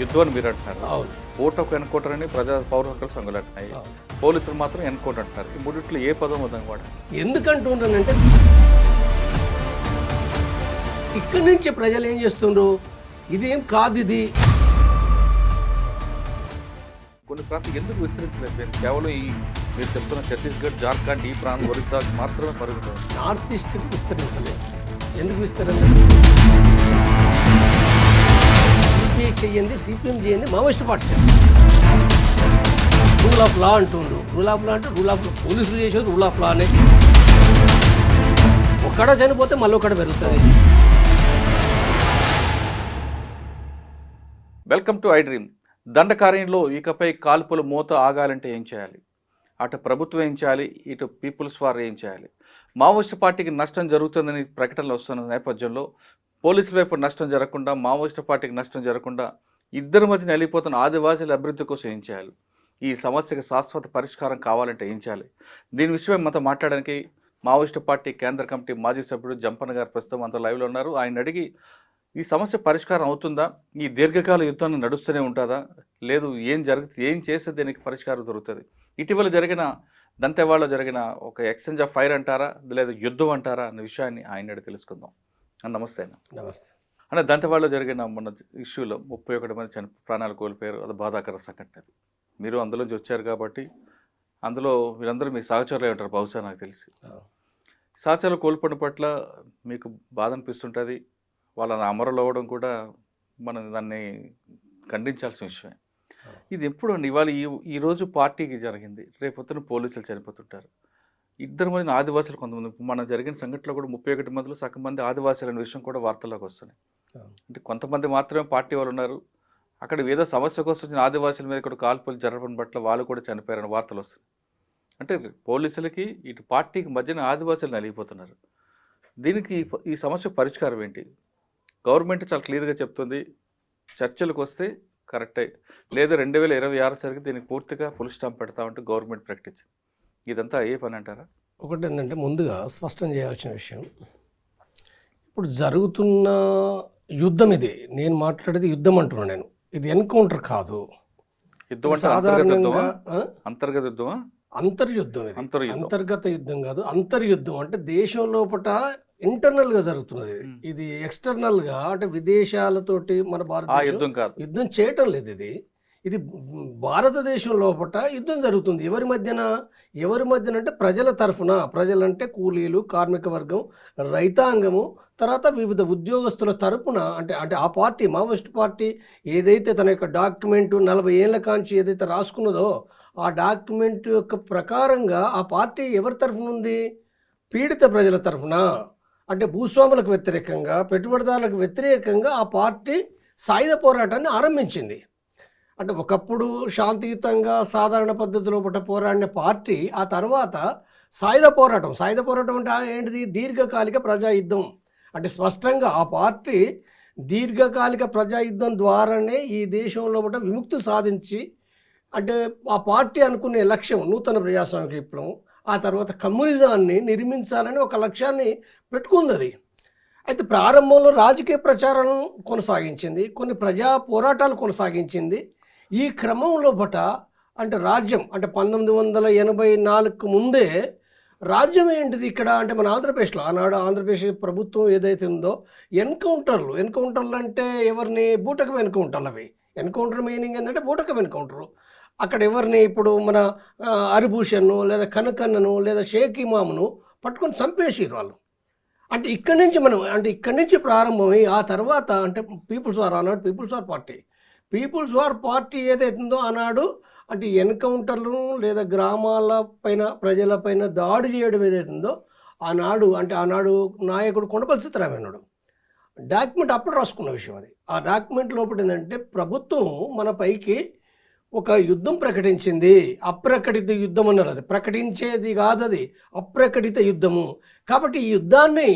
యుద్ధం అని మీరు అంటున్నారు. ఓటు ఎన్కౌంటర్ అని పౌర హక్కుల సంఘాలు అంటున్నాయి. పోలీసులు మాత్రం ఎన్కౌంటర్ అంటున్నారు. ఈ మూడిట్లో ఏ పదం వద్దాం వాడు ఎందుకంటుంటానంటే ఇక్కడి నుంచి ప్రజలు ఏం చేస్తుండ్రు, ఇదేం కాదు ఇది. కొన్ని ప్రాంతాలు ఎందుకు విస్తరించలేదు? కేవలం ఈ మీరు చెప్తున్న ఛత్తీస్గఢ్, జార్ఖండ్, ఈ ప్రాంతం, ఒరిస్సా మాత్రమే పరిమితం. నార్త్ ఈస్ట్ విస్తరించలేదు. ఎందుకు విస్తరించలేదు? సిపిఐ చెయ్యింది, సిపిఎం చేయండి, మావోయిస్ట్ పార్టీ చేయండి. రూల్ ఆఫ్ లా అంటుండ్రు. రూల్ ఆఫ్ లా అంటే రూల్ ఆఫ్ పోలీసులు చేసేది రూల్ ఆఫ్ లా అనే. ఒక్కడ చనిపోతే మళ్ళీ ఒకటి పెరుగుతుంది. Welcome to I Dream. దండకార్యంలో ఇకపై కాల్పుల మూత ఆగాలంటే ఏం చేయాలి? అటు ప్రభుత్వం ఏం చేయాలి, ఇటు పీపుల్స్ వార్ ఏం చేయాలి? మావోయిస్టు పార్టీకి నష్టం జరుగుతుందని ప్రకటనలు వస్తున్న నేపథ్యంలో పోలీసుల వైపు నష్టం జరగకుండా, మావోయిస్టు పార్టీకి నష్టం జరగకుండా ఇద్దరి మధ్య నలిగిపోతున్న ఆదివాసీల అభివృద్ధి కోసం ఏం చేయాలి? ఈ సమస్యకి శాశ్వత పరిష్కారం కావాలంటే ఏం చేయాలి? దీని విషయమై మనతో మాట్లాడడానికి మావోయిస్టు పార్టీ కేంద్ర కమిటీ మాజీ సభ్యుడు జంపన్న గారు ప్రస్తుతం అంత లైవ్లో ఉన్నారు. ఆయన అడిగి ఈ సమస్య పరిష్కారం అవుతుందా, ఈ దీర్ఘకాల యుద్ధాన్ని నడుస్తూనే ఉంటుందా, లేదు ఏం చేస్తే దీనికి పరిష్కారం దొరుకుతుంది? ఇటీవల జరిగిన దంతెవాడలో జరిగిన ఒక ఎక్స్చేంజ్ ఆఫ్ ఫైర్ అంటారా, లేదా యుద్ధం అంటారా అనే విషయాన్ని ఆయన అడిగి తెలుసుకుందాం. నమస్తే అన్న. నమస్తే అంటే దంతెవాడలో జరిగిన మన ఇష్యూలో 31 మంది ప్రాణాలు కోల్పోయారు. అది బాధాకర సంఘటన. అది మీరు అందులోంచి వచ్చారు కాబట్టి అందులో వీళ్ళందరూ మీ సహచరులే ఉంటారు బహుశా, నాకు తెలిసి. సహచరులు కోల్పోయిన పట్ల మీకు బాధ అనిపిస్తుంటుంది. వాళ్ళని అమరులు అవ్వడం కూడా మనం దాన్ని ఖండించాల్సిన విషయమే. ఇది ఎప్పుడు అండి? ఇవాళ ఈరోజు పార్టీకి జరిగింది, రేపొద్దున పోలీసులు చనిపోతుంటారు. ఇద్దరు మంది ఆదివాసులు, కొంతమంది మన జరిగిన సంఘటనలో కూడా 31 మందిలో సగం మంది ఆదివాసులు అనే విషయం కూడా వార్తల్లోకి వస్తున్నాయి. అంటే కొంతమంది మాత్రమే పార్టీ వాళ్ళు ఉన్నారు, అక్కడ ఏదో సమస్య కోసం వచ్చిన ఆదివాసుల మీద కూడా కాల్పులు జరపడం పట్ల వాళ్ళు కూడా చనిపోయారని వార్తలు వస్తున్నాయి. అంటే పోలీసులకి ఇటు పార్టీకి మధ్యన ఆదివాసులు నలిగిపోతున్నారు. దీనికి ఈ సమస్య పరిష్కారం ఏంటి? గవర్నమెంట్ చాలా క్లియర్గా చెప్తుంది, చర్చలకు వస్తే కరెక్టే, లేదా 2026 సరికి దీనికి పూర్తిగా ఫుల్ స్టాంప్ పెడతామంటూ గవర్నమెంట్ ప్రకటించింది. ఇదంతా ఏ పని అంటారా? ఒకటి ఏంటంటే ముందుగా స్పష్టం చేయాల్సిన విషయం, ఇప్పుడు జరుగుతున్న యుద్ధం ఇది. నేను మాట్లాడేది యుద్ధం అంటున్నాను. నేను ఇది ఎన్కౌంటర్ కాదు. యుద్ధం అంటే సాధారణంగా అంతర్గత యుద్ధమా? అంతర్యుద్ధం. ఇది అంతర్గత యుద్ధం కాదు. అంతర్యుద్ధం అంటే దేశం లోపల ఇంటర్నల్గా జరుగుతున్నది. ఇది ఎక్స్టర్నల్గా అంటే విదేశాలతోటి మన భారతదేశం యుద్ధం చేయటం లేదు. ఇది భారతదేశం లోపల యుద్ధం జరుగుతుంది. ఎవరి మధ్యన అంటే ప్రజల తరఫున. ప్రజలంటే కూలీలు, కార్మిక వర్గం, రైతాంగము, తర్వాత వివిధ ఉద్యోగస్తుల తరపున. అంటే ఆ పార్టీ, మావోయిస్ట్ పార్టీ ఏదైతే తన యొక్క డాక్యుమెంట్ 40 ఏళ్ల కాంచి ఏదైతే రాసుకున్నదో ఆ డాక్యుమెంట్ యొక్క ప్రకారంగా ఆ పార్టీ ఎవరి తరఫున ఉంది? పీడిత ప్రజల తరఫున. అంటే భూస్వాములకు వ్యతిరేకంగా, పెట్టుబడిదారులకు వ్యతిరేకంగా ఆ పార్టీ సాయుధ పోరాటాన్ని ఆరంభించింది. అంటే ఒకప్పుడు శాంతియుతంగా సాధారణ పద్ధతిలో పోరాడిన పార్టీ ఆ తర్వాత సాయుధ పోరాటం అంటే ఏంటిది? దీర్ఘకాలిక ప్రజాయుద్ధం. అంటే స్పష్టంగా ఆ పార్టీ దీర్ఘకాలిక ప్రజాయుద్ధం ద్వారానే ఈ దేశంలో విముక్తి సాధించి, అంటే ఆ పార్టీ అనుకునే లక్ష్యం నూతన ప్రజాస్వామిక విప్లవం, ఆ తర్వాత కమ్యూనిజాన్ని నిర్మించాలని ఒక లక్ష్యాన్ని పెట్టుకుంది అది. అయితే ప్రారంభంలో రాజకీయ ప్రచారం కొనసాగించింది, కొన్ని ప్రజా పోరాటాలు కొనసాగించింది. ఈ క్రమంలో అంటే రాజ్యం అంటే 1984కు ముందే రాజ్యం ఏంటిది ఇక్కడ అంటే మన ఆంధ్రప్రదేశ్లో ఆనాడు ఆంధ్రప్రదేశ్ ప్రభుత్వం ఏదైతే ఉందో ఎన్కౌంటర్లు అంటే ఎవరిని? బూటకం ఎన్కౌంటర్లు. అవి ఎన్కౌంటర్ మీనింగ్ ఏంటంటే బూటకం ఎన్కౌంటరు. అక్కడ ఎవరిని? ఇప్పుడు మన హరిభూషణ్ను లేదా కనకన్నను లేదా షేక్ ఇమామును పట్టుకొని చంపేసారు వాళ్ళు. అంటే ఇక్కడి నుంచి ప్రారంభమై ఆ తర్వాత అంటే పీపుల్స్ వార్, ఆనాడు పీపుల్స్ వార్ పార్టీ ఏదైతుందో ఆనాడు అంటే ఎన్కౌంటర్లను లేదా గ్రామాల పైన ప్రజలపైన దాడి చేయడం ఏదైతుందో ఆనాడు నాయకుడు కొండపల్లి సీతారామయ్య డాక్యుమెంట్ అప్పుడు రాసుకున్న విషయం అది. ఆ డాక్యుమెంట్ లోపల ఏంటంటే ప్రభుత్వం మన పైకి ఒక యుద్ధం ప్రకటించింది. అప్రకటిత యుద్ధం అన్నారు. అది ప్రకటించేది కాదు, అది అప్రకటిత యుద్ధము. కాబట్టి ఈ యుద్ధాన్ని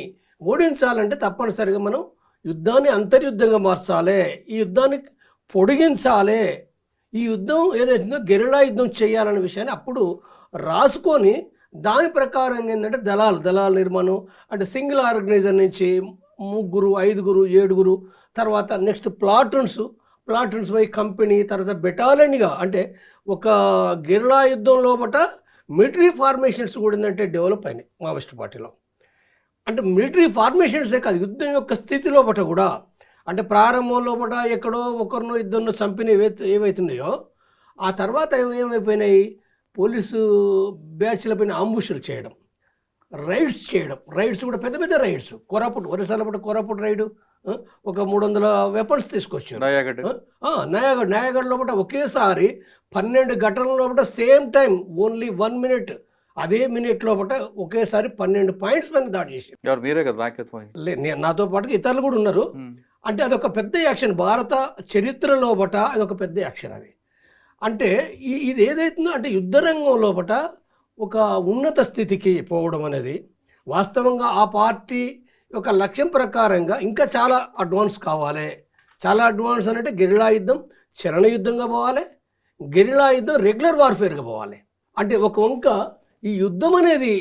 ఓడించాలంటే తప్పనిసరిగా మనం యుద్ధాన్ని అంతర్యుద్ధంగా మార్చాలి, ఈ యుద్ధాన్ని పొడిగించాలి, ఈ యుద్ధం ఏదైతుందో గెరిల్లా యుద్ధం చేయాలనే విషయాన్ని అప్పుడు రాసుకొని దాని ప్రకారం ఏంటంటే దళాల నిర్మాణం అంటే సింగిల్ ఆర్గనైజర్ నుంచి 3, 5, 7 తర్వాత నెక్స్ట్ ప్లాటూన్స్ బై కంపెనీ, తర్వాత బెటాలియన్గా, అంటే ఒక గెరిల్లా యుద్ధం లోపల మిలిటరీ ఫార్మేషన్స్ కూడా ఏంటంటే డెవలప్ అయినాయి మావోయిస్ట్ పార్టీలో. అంటే మిలిటరీ ఫార్మేషన్సే కాదు, యుద్ధం యొక్క స్థితి లోపల కూడా, అంటే ప్రారంభం లోపల ఎక్కడో ఒకరినో ఇద్దరినో చంపిన ఏవైతున్నాయో ఆ తర్వాత ఏమైపోయినాయి, పోలీసు బ్యాచ్లపైన ఆంబుషులు చేయడం, రైడ్స్ చేయడం, రైడ్స్ కూడా పెద్ద పెద్ద రైడ్స్. కోరాపుట్, ఒరిస్సాలో కోరాపుట్ రైడు, ఒక 300 వెపన్స్ తీసుకొచ్చారు. నయాగఢ్ లోపల ఒకేసారి 12 ఘటనల లోపల సేమ్ టైం ఓన్లీ 1 minute, అదే మినిట్ లోపల ఒకేసారి 12 పాయింట్స్ పైన దాడి చేశారు. మీరే కదా నాతో పాటు ఇతరులు కూడా ఉన్నారు. అంటే అదొక పెద్ద యాక్షన్, భారత చరిత్ర లోపల అదొక పెద్ద యాక్షన్. అది అంటే ఇది ఏదైతుందో అంటే యుద్ధ రంగం లోపల ఒక ఉన్నత స్థితికి పోవడం అనేది వాస్తవంగా ఆ పార్టీ యొక్క లక్ష్యం ప్రకారంగా ఇంకా చాలా అడ్వాన్స్ కావాలి. చాలా అడ్వాన్స్ అంటే గెరిల్లా యుద్ధం చరణ యుద్ధంగా పోవాలి, గెరిల్లా యుద్ధం రెగ్యులర్ వార్ఫేర్గా పోవాలి. అంటే ఒక వంక ఈ యుద్ధం అనేది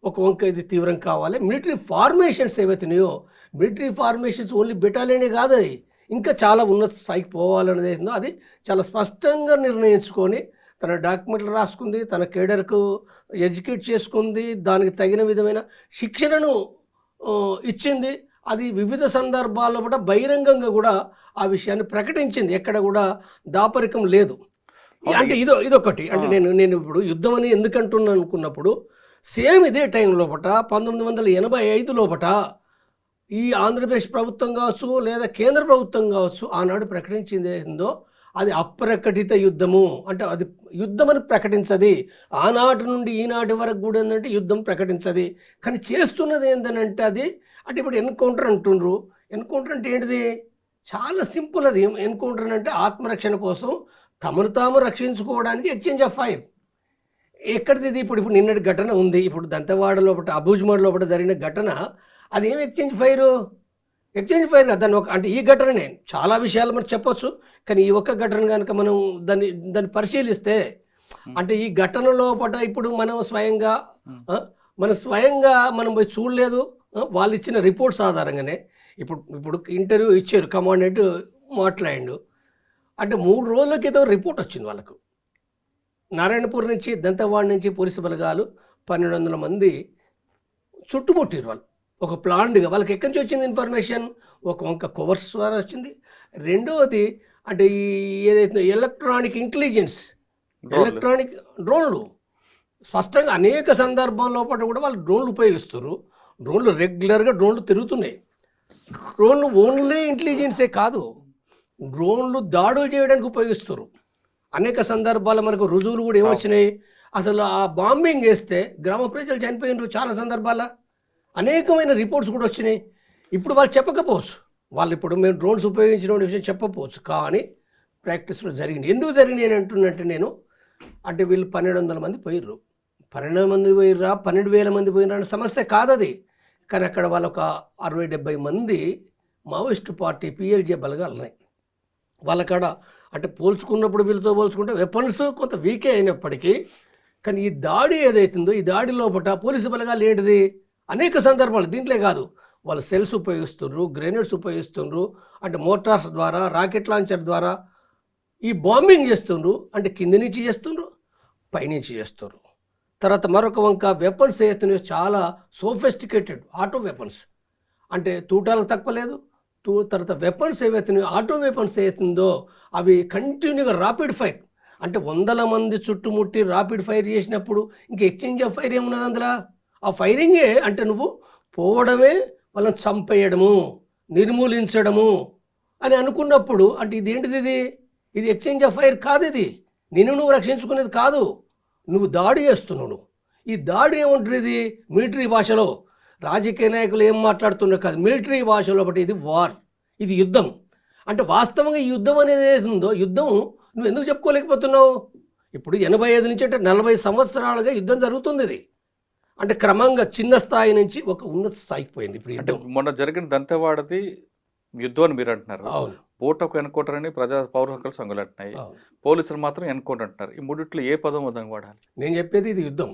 ఒక వంక ఇది తీవ్రం కావాలి. మిలిటరీ ఫార్మేషన్స్ ఏవైతున్నాయో, మిలిటరీ ఫార్మేషన్స్ ఓన్లీ బెటాలియనే కాదు, అది ఇంకా చాలా ఉన్నత స్థాయికి పోవాలనేది ఏందో అది చాలా స్పష్టంగా నిర్ణయించుకొని తన డాక్యుమెంట్లు రాసుకుంది, తన కేడర్కు ఎడ్యుకేట్ చేసుకుంది, దానికి తగిన విధమైన శిక్షణను ఇచ్చింది. అది వివిధ సందర్భాల్లో కూడా బహిరంగంగా కూడా ఆ విషయాన్ని ప్రకటించింది, ఎక్కడ కూడా దాపరికం లేదు. అంటే ఇదొకటి. అంటే నేను ఇప్పుడు యుద్ధం అని ఎందుకంటున్నాను అనుకున్నప్పుడు సేమ్ ఇదే టైం లోపల 1985 లోపల ఈ ఆంధ్రప్రదేశ్ ప్రభుత్వం కావచ్చు లేదా కేంద్ర ప్రభుత్వం కావచ్చు ఆనాడు ప్రకటించింది ఏందో అది అప్రకటిత యుద్ధము. అంటే అది యుద్ధం అని ప్రకటించది. ఆనాటి నుండి ఈనాటి వరకు కూడా ఏంటంటే యుద్ధం ప్రకటించది. కానీ చేస్తున్నది ఏంటంటే అది అంటే ఇప్పుడు ఎన్కౌంటర్ అంటుండ్రు. ఎన్కౌంటర్ అంటే ఏంటిది? చాలా సింపుల్. అది ఎన్కౌంటర్ అంటే ఆత్మరక్షణ కోసం తమను తాము రక్షించుకోవడానికి ఎక్స్చేంజ్ ఆఫ్ ఫైర్. ఎక్కడిది? ఇప్పుడు నిన్నటి ఘటన ఉంది. ఇప్పుడు దంతెవాడ లోపల అబూజ్మాడ్ లోపల జరిగిన ఘటన అది ఏమి ఎక్స్చేంజ్ ఫైరు? ఎక్స్చేంజ్ ఫైర్ కదా. దాన్ని అంటే ఈ ఘటననే చాలా విషయాలు మనం చెప్పొచ్చు, కానీ ఈ ఒక్క ఘటన కనుక మనం దాన్ని పరిశీలిస్తే అంటే ఈ ఘటన లోపల ఇప్పుడు మనం స్వయంగా మనం పోయి చూడలేదు, వాళ్ళు ఇచ్చిన రిపోర్ట్స్ ఆధారంగానే ఇప్పుడు ఇంటర్వ్యూ ఇచ్చారు, కమాండెంట్ మాట్లాడిండు. అంటే 3 రోజుల క్రితం రిపోర్ట్ వచ్చింది వాళ్ళకు. నారాయణపూర్ నుంచి దంతెవాడ నుంచి పోలీసు బలగాలు 1200 మంది చుట్టుముట్టారు వాళ్ళు ఒక ప్లాన్డ్గా. వాళ్ళకి ఎక్కడి నుంచి వచ్చింది ఇన్ఫర్మేషన్? ఒక వంక కవర్స్ ద్వారా వచ్చింది. రెండవది అంటే ఈ ఏదైతే ఎలక్ట్రానిక్ ఇంటెలిజెన్స్, ఎలక్ట్రానిక్ డ్రోన్లు స్పష్టంగా అనేక సందర్భాల్లో పాటు కూడా వాళ్ళు డ్రోన్లు ఉపయోగిస్తారు. డ్రోన్లు రెగ్యులర్గా డ్రోన్లు తిరుగుతున్నాయి. డ్రోన్లు ఓన్లీ ఇంటెలిజెన్సే కాదు, డ్రోన్లు దాడులు చేయడానికి ఉపయోగిస్తారు. అనేక సందర్భాల్లో మనకు రుజువులు కూడా ఏమొచ్చినాయి? అసలు ఆ బాంబింగ్ వేస్తే గ్రామ ప్రజలు చనిపోయినారు చాలా సందర్భాల్లో. అనేకమైన రిపోర్ట్స్ కూడా వచ్చినాయి. ఇప్పుడు వాళ్ళు చెప్పకపోవచ్చు, వాళ్ళు ఇప్పుడు మేము డ్రోన్స్ ఉపయోగించిన విషయం చెప్పకపోవచ్చు, కానీ ప్రాక్టీస్లో జరిగింది. ఎందుకు జరిగినాయి అని అంటున్నట్టే నేను అంటే వీళ్ళు 1200 మంది పోయిర్రు. 12 మంది పోయిర్రా, 12,000 మంది పోయిర్రా అనే సమస్య కాదది. కానీ అక్కడ వాళ్ళు ఒక 60-70 మంది మావోయిస్టు పార్టీ పిఎల్జే బలగాలు ఉన్నాయి వాళ్ళకాడ. అంటే పోల్చుకున్నప్పుడు వీళ్ళతో పోల్చుకుంటే వెపన్స్ కొంత వీకే అయినప్పటికీ, కానీ ఈ దాడి ఏదైతుందో ఈ దాడి లోపల పోలీసు బలగాలు ఏంటిది అనేక సందర్భాలు, దీంట్లో కాదు, వాళ్ళు సెల్స్ ఉపయోగిస్తున్నారు, గ్రెనేడ్స్ ఉపయోగిస్తున్నారు, అంటే మోటార్స్ ద్వారా, రాకెట్ లాంచర్ ద్వారా ఈ బాంబింగ్ చేస్తున్నారు. అంటే కింది నుంచి చేస్తున్నారు, పైనుంచి చేస్తున్నారు. తర్వాత మరొక వంక వెపన్స్ ఏతున్నాయో చాలా సోఫిస్టికేటెడ్ ఆటో వెపన్స్, అంటే తూటాలకు తక్కువ లేదు. తర్వాత వెపన్స్ ఏవైతున్నాయో ఆటో వెపన్స్ ఏతుందో అవి కంటిన్యూగా రాపిడ్ ఫైర్, అంటే 100 మంది చుట్టుముట్టి రాపిడ్ ఫైర్ చేసినప్పుడు ఇంక ఎక్స్చేంజ్ ఆఫ్ ఫైర్ ఏమున్నది అందులో? ఆ ఫైరింగే అంటే నువ్వు పోవడమే, వాళ్ళని చంపేయడము, నిర్మూలించడము అని అనుకున్నప్పుడు అంటే ఇదేంటిది? ఇది ఎక్స్చేంజ్ ఆఫ్ ఫైర్ కాదు. ఇది నువ్వు రక్షించుకునేది కాదు, నువ్వు దాడి చేస్తున్నావు. ఈ దాడి ఏముంటుంది మిలిటరీ భాషలో? రాజకీయ నాయకులు ఏం మాట్లాడుతున్నారు కాదు, మిలిటరీ భాషలో బట్టి ఇది వార్, ఇది యుద్ధం. అంటే వాస్తవంగా ఈ యుద్ధం అనేది ఏదో యుద్ధం నువ్వు ఎందుకు చెప్పుకోలేకపోతున్నావు? ఇప్పుడు 85 నుంచి అంటే 40 సంవత్సరాలుగా యుద్ధం జరుగుతుంది. ఇది అంటే క్రమంగా చిన్న స్థాయి నుంచి ఒక ఉన్నత స్థాయికి పోయింది. ఇప్పుడు యుద్ధం మొన్న జరిగిన దంతెవాడది యుద్ధం అని మీరు అంటున్నారు. అవును, బూటకు ఎన్కౌంటర్ అని పౌర హక్కుల సంఘాలు అంటున్నాయి, పోలీసులు మాత్రం ఎన్కౌంటర్ అంటున్నారు. ఈ మూడిట్లో ఏ పదం వద్దని వాడాలి? నేను చెప్పేది ఇది యుద్ధం.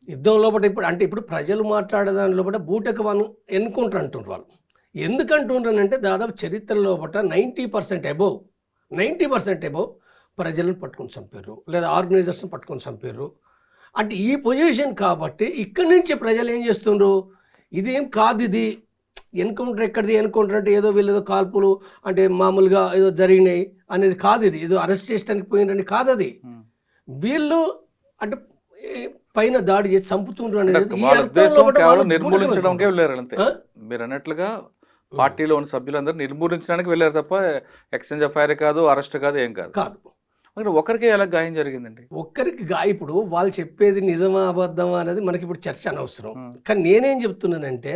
యుద్ధం లోపల ఇప్పుడు ప్రజలు మాట్లాడే దాని లోపల బూటకు వాళ్ళు ఎన్కౌంటర్ అంటుండ్రు. వాళ్ళు ఎందుకంటుండ్రనంటే దాదాపు చరిత్ర లోపల 90% అబోవ్ 90% ఏమో ప్రజలను పట్టుకొని చంపారు, లేదా ఆర్గనైజర్స్ని పట్టుకొని చంపారు. అంటే ఈ పొజిషన్ కాబట్టి ఇక్కడి నుంచి ప్రజలు ఏం చేస్తుండ్రు, ఇదేం కాదు, ఇది ఎన్కౌంటర్ ఎక్కడిది, ఎన్కౌంటర్ అంటే ఏదో వీళ్ళు ఏదో కాల్పులు అంటే మామూలుగా ఏదో జరిగినాయి అనేది కాదు, ఇది ఏదో అరెస్ట్ చేయడానికి పోయినని కాదు, అది వీళ్ళు అంటే పైన దాడి చేసి చంపుతుండ్రు అనేది నిర్మూలించడానికి వెళ్ళారు అంతే. మీరు అన్నట్లుగా పార్టీలో ఉన్న సభ్యులందరూ నిర్మూలించడానికి వెళ్ళారు తప్ప ఎక్స్చేంజ్ ఆఫ్ ఫైర్ కాదు, అరెస్ట్ కాదు, ఏం కాదు. ఒక్కరికి ఎలా గాయం జరిగిందండి? ఒక్కరికి ఇప్పుడు వాళ్ళు చెప్పేది నిజమా అబద్ధమా అనేది మనకి ఇప్పుడు చర్చ అనవసరం. కానీ నేనేం చెప్తున్నానంటే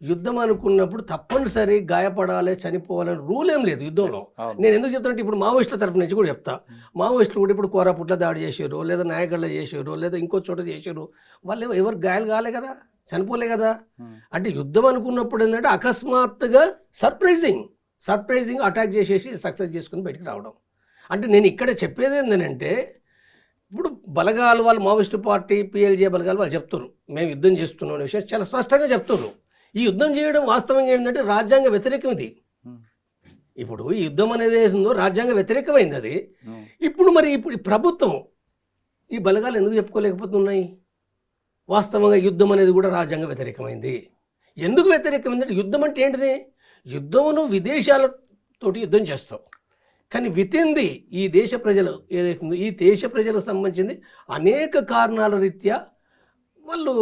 యుద్ధం అనుకున్నప్పుడు తప్పనిసరి గాయపడాలి, చనిపోవాలని రూల్ ఏం లేదు యుద్ధంలో. నేను ఎందుకు చెప్తానంటే ఇప్పుడు మావోయిస్టుల తరఫు నుంచి కూడా చెప్తా, మావోయిస్టులు కూడా ఇప్పుడు కోరాపుట్ల దాడి చేశారు, లేదా నాయగడ్డ చేశారు, లేదా ఇంకో చోట చేశారు, వాళ్ళు ఎవరు గాయాలు కాలే కదా, చనిపోలే కదా. అంటే యుద్ధం అనుకున్నప్పుడు ఏంటంటే అకస్మాత్తుగా సర్ప్రైజింగ్ అటాక్ చేసేసి సక్సెస్ చేసుకుని బయటకు రావడం. అంటే నేను ఇక్కడ చెప్పేది ఏంటంటే ఇప్పుడు బలగాలు వాళ్ళు మావోయిస్టు పార్టీ పిఎల్జే బలగాలు వాళ్ళు చెప్తారు మేము యుద్ధం చేస్తున్నాం అనే విషయం చాలా స్పష్టంగా చెప్తారు. ఈ యుద్ధం చేయడం వాస్తవంగా ఏంటంటే రాజ్యాంగ వ్యతిరేకం ఇది. ఇప్పుడు ఈ యుద్ధం అనేది ఏందో రాజ్యాంగ వ్యతిరేకమైంది అది. ఇప్పుడు ఈ ప్రభుత్వం ఈ బలగాలు ఎందుకు చెప్పుకోలేకపోతున్నాయి? వాస్తవంగా యుద్ధం అనేది కూడా రాజ్యాంగ వ్యతిరేకమైంది. ఎందుకు వ్యతిరేకమైందంటే యుద్ధం అంటే ఏంటిది? యుద్ధమును విదేశాలతోటి యుద్ధం చేస్తావు, కానీ వితింది ఈ దేశ ప్రజలు ఏదైతుందో ఈ దేశ ప్రజలకు సంబంధించింది అనేక కారణాల రీత్యా వాళ్ళు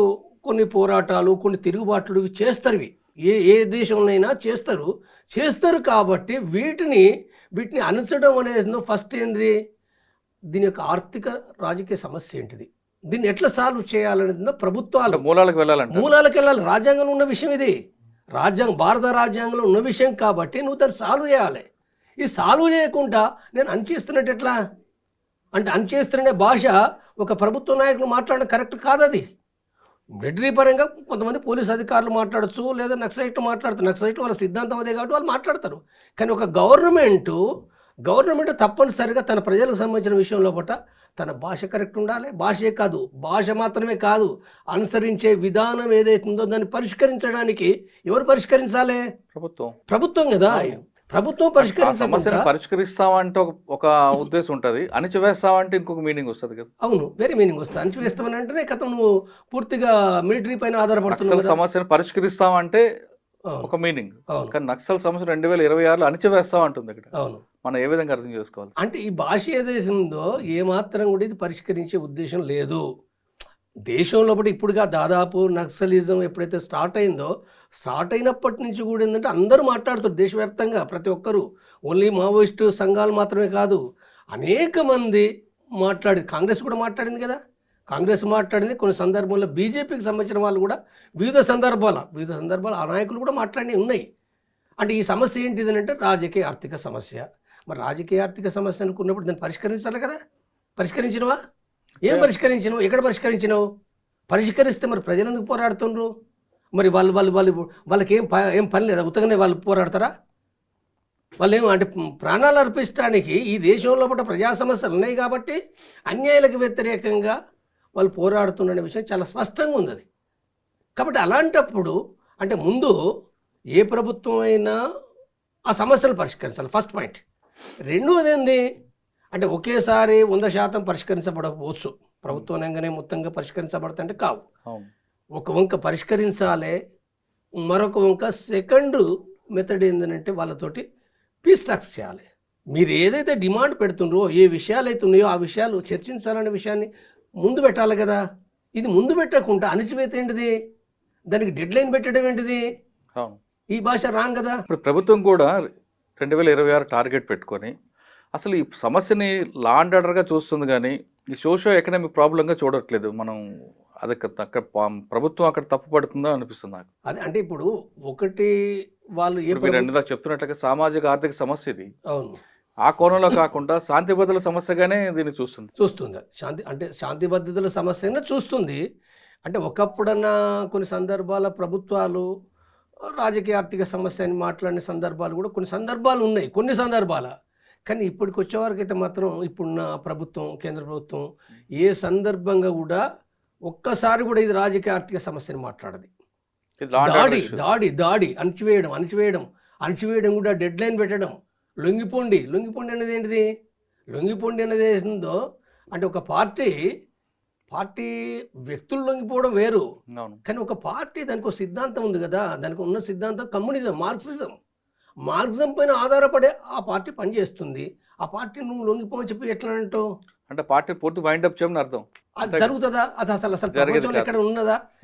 కొన్ని పోరాటాలు, కొన్ని తిరుగుబాట్లు చేస్తారు. ఏ దేశంలోనైనా చేస్తారు కాబట్టి వీటిని అణచడం అనేది ఫస్ట్ ఏంది, దీని యొక్క ఆర్థిక రాజకీయ సమస్య ఏంటిది, దీన్ని ఎట్లా సాల్వ్ చేయాలనేది ప్రభుత్వాలు మూలాలకు వెళ్ళాలి. రాజ్యాంగంలో ఉన్న విషయం ఇది, భారత రాజ్యాంగంలో ఉన్న విషయం కాబట్టి నువ్వు దాన్ని సాల్వ్ చేయాలి. ఈ సాల్వ్ చేయకుండా నేను అణచేస్తున్నట్టు ఎట్లా అంటే అణచేస్తున్న భాష ఒక ప్రభుత్వ నాయకులు మాట్లాడడం కరెక్ట్ కాదు. అది మిలిటరీ పరంగా కొంతమంది పోలీస్ అధికారులు మాట్లాడచ్చు, లేదా నక్సలైట్లు మాట్లాడతారు, నక్సలైట్లు వాళ్ళ సిద్ధాంతం అదే కాబట్టి వాళ్ళు మాట్లాడతారు. కానీ ఒక గవర్నమెంట్ తప్పనిసరిగా తన ప్రజలకు సంబంధించిన విషయంలో తన భాష కరెక్ట్ ఉండాలి. భాష మాత్రమే కాదు, అనుసరించే విధానం ఏదైతుందో దాన్ని పరిష్కరించడానికి ఎవరు పరిష్కరించాలి? ప్రభుత్వం కదా. ప్రభుత్వం పరిష్కరిస్తామంటే ఒక ఉద్దేశం ఉంటుంది, అణిచివేస్తామంటే ఇంకొక మీనింగ్ వస్తుంది కదా. అవును, వేరే మీనింగ్ వస్తుంది. అణిచివేస్తామని అంటేనే కథ నువ్వు పూర్తిగా మిలిటరీ పైన ఆధారపడుతున్నావు. సమస్యను పరిష్కరిస్తామంటే ఒక మీనింగ్, కానీ నక్సల్ సమస్య 2026లో అణిచివేస్తామంటుంది ఇక్కడ. అవును, మనం ఏ విధంగా అర్థం చేసుకోవాలి? అంటే ఈ భాష ఏదైతే ఉందో ఏమాత్రం కూడా ఇది పరిష్కరించే ఉద్దేశం లేదు. దేశంలో ఇప్పుడుగా దాదాపు నక్సలిజం ఎప్పుడైతే స్టార్ట్ అయినప్పటి నుంచి కూడా ఏంటంటే అందరూ మాట్లాడుతారు దేశవ్యాప్తంగా, ప్రతి ఒక్కరూ. ఓన్లీ మావోయిస్టు సంఘాలు మాత్రమే కాదు, అనేక మంది కాంగ్రెస్ కూడా మాట్లాడింది కదా. కాంగ్రెస్ మాట్లాడింది, కొన్ని సందర్భాల్లో బీజేపీకి సంబంధించిన వాళ్ళు కూడా వివిధ సందర్భాలు ఆ నాయకులు కూడా మాట్లాడినవి ఉన్నాయి. అంటే ఈ సమస్య ఏంటిది అంటే రాజకీయ ఆర్థిక సమస్య. మరి రాజకీయ ఆర్థిక సమస్య అనుకున్నప్పుడు దాన్ని పరిష్కరించాలి కదా. పరిష్కరించినవా? ఏం పరిష్కరించినావు? ఎక్కడ పరిష్కరించినావు? పరిష్కరిస్తే మరి ప్రజలు ఎందుకు పోరాడుతుండ్రు? మరి వాళ్ళకి ఏం పని లేదా? ఉత్తగానే వాళ్ళు పోరాడతారా? వాళ్ళు అంటే ప్రాణాలు అర్పించడానికి ఈ దేశంలో ప్రజా సమస్యలు ఉన్నాయి కాబట్టి అన్యాయాలకు వ్యతిరేకంగా వాళ్ళు పోరాడుతున్న విషయం చాలా స్పష్టంగా ఉంది అది. కాబట్టి అలాంటప్పుడు అంటే ముందు ఏ ప్రభుత్వం అయినా ఆ సమస్యలు పరిష్కరించాలి, ఫస్ట్ పాయింట్. రెండవది ఏంది అంటే ఒకేసారి 100% పరిష్కరించబడవచ్చు. ప్రభుత్వం అనగానే మొత్తంగా పరిష్కరించబడుతుంటే కావు. ఒక వంక పరిష్కరించాలి, మరొక వంక సెకండ్ మెథడ్ ఏంటంటే వాళ్ళతోటి పీస్ టాక్స్ చేయాలి. మీరు ఏదైతే డిమాండ్ పెడుతుండ్రో, ఏ విషయాలు అయితే ఉన్నాయో ఆ విషయాలు చర్చించాలనే విషయాన్ని ముందు పెట్టాలి కదా. ఇది ముందు పెట్టకుండా అణచివేత ఏంటిది, దానికి డెడ్ లైన్ పెట్టడం ఏంటిది? ఈ భాష రాంగ్ కదా. ఇప్పుడు ప్రభుత్వం కూడా 2026 టార్గెట్ పెట్టుకొని అసలు ఈ సమస్యని లా అండ్ ఆర్డర్గా చూస్తుంది, కానీ ఈ సోషో ఎకనామిక్ ప్రాబ్లంగా చూడట్లేదు. మనం అది అక్కడ ప్రభుత్వం అక్కడ తప్పు పడుతుందో అనిపిస్తుంది నాకు. అదే అంటే ఇప్పుడు ఒకటి వాళ్ళు చెప్తున్నట్లుగా సామాజిక ఆర్థిక సమస్య ఇది. అవును, ఆ కోణంలో కాకుండా శాంతి భద్రతల సమస్యగానే దీన్ని చూస్తుంది. శాంతి భద్రతల సమస్యగా చూస్తుంది. అంటే ఒకప్పుడన్నా కొన్ని సందర్భాల ప్రభుత్వాలు రాజకీయ ఆర్థిక సమస్య అని మాట్లాడిన సందర్భాలు కూడా కొన్ని సందర్భాలు ఉన్నాయి, కొన్ని సందర్భాల. కానీ ఇప్పటికి వచ్చేవరకు అయితే మాత్రం ఇప్పుడున్న ప్రభుత్వం, కేంద్ర ప్రభుత్వం ఏ సందర్భంగా కూడా ఒక్కసారి కూడా ఇది రాజకీయ ఆర్థిక సమస్యని మాట్లాడదు. దాడి అణచివేయడం కూడా డెడ్ లైన్ పెట్టడం, లొంగిపోండి అనేది ఏంటిది? లొంగిపోండి అనేది ఏందో అంటే ఒక పార్టీ వ్యక్తులు లొంగిపోవడం వేరు, అవును. కానీ ఒక పార్టీ దానికి ఒక సిద్ధాంతం ఉంది కదా, దానికి ఉన్న సిద్ధాంతం కమ్యూనిజం, మార్క్సిజం పైన ఆధారపడే ఆ పార్టీ పనిచేస్తుంది. ఆ పార్టీ నువ్వు లొంగిపోని చెప్పి ఎట్లా అంటావు? అంటే పార్టీ పూర్తి వైండప్ చేయమని అర్థం. అది జరుగుతుందా? అది అసలు జరిగేది ప్రపంచంలో కాదు. ఎక్కడ ఉన్నదా?